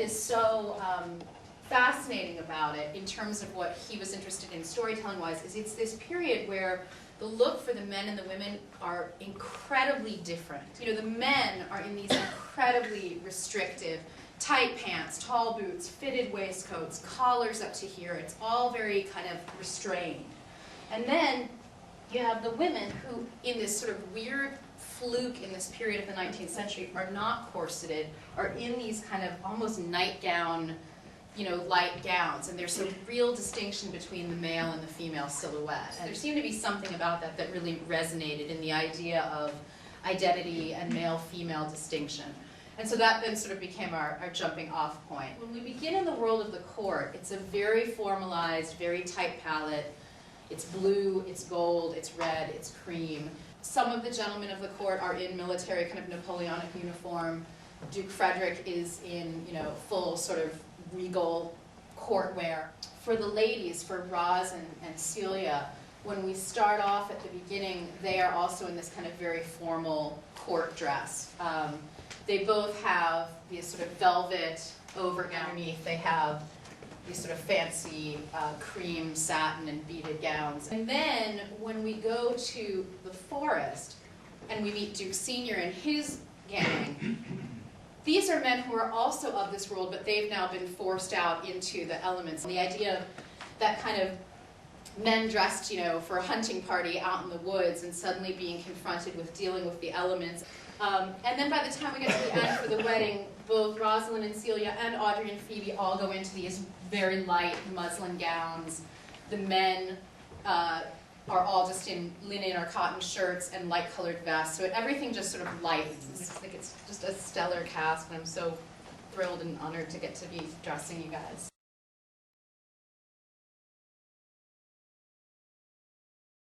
is so fascinating about it in terms of what he was interested in storytelling-wise is it's this period where the look for the men and the women are incredibly different. You know, the men are in these incredibly restrictive, tight pants, tall boots, fitted waistcoats, collars up to here. It's all very kind of restrained. And then you have the women who, in this sort of weird fluke in this period of the 19th century, are not corseted, are in these kind of almost nightgown, you know, light gowns, and there's a real distinction between the male and the female silhouette. And there seemed to be something about that that really resonated in the idea of identity and male-female distinction. And so that then sort of became our jumping off point. When we begin in the world of the court, it's a very formalized, very tight palette. It's blue, it's gold, it's red, it's cream. Some of the gentlemen of the court are in military kind of Napoleonic uniform. Duke Frederick is in, you know, full sort of regal court wear. For the ladies, for Roz and Celia, when we start off at the beginning, they are also in this kind of very formal court dress. They both have these sort of velvet overgown underneath. They have these sort of fancy cream satin and beaded gowns. And then when we go to the forest and we meet Duke Sr. and his gang, these are men who are also of this world, but they've now been forced out into the elements. And the idea of that kind of men dressed, you know, for a hunting party out in the woods and suddenly being confronted with dealing with the elements. And then by the time we get to the end for the wedding, both Rosalind and Celia and Audrey and Phoebe all go into these very light muslin gowns. The men are all just in linen or cotton shirts and light-colored vests, so everything just sort of lightens. I think it's just a stellar cast, and I'm so thrilled and honored to get to be dressing you guys.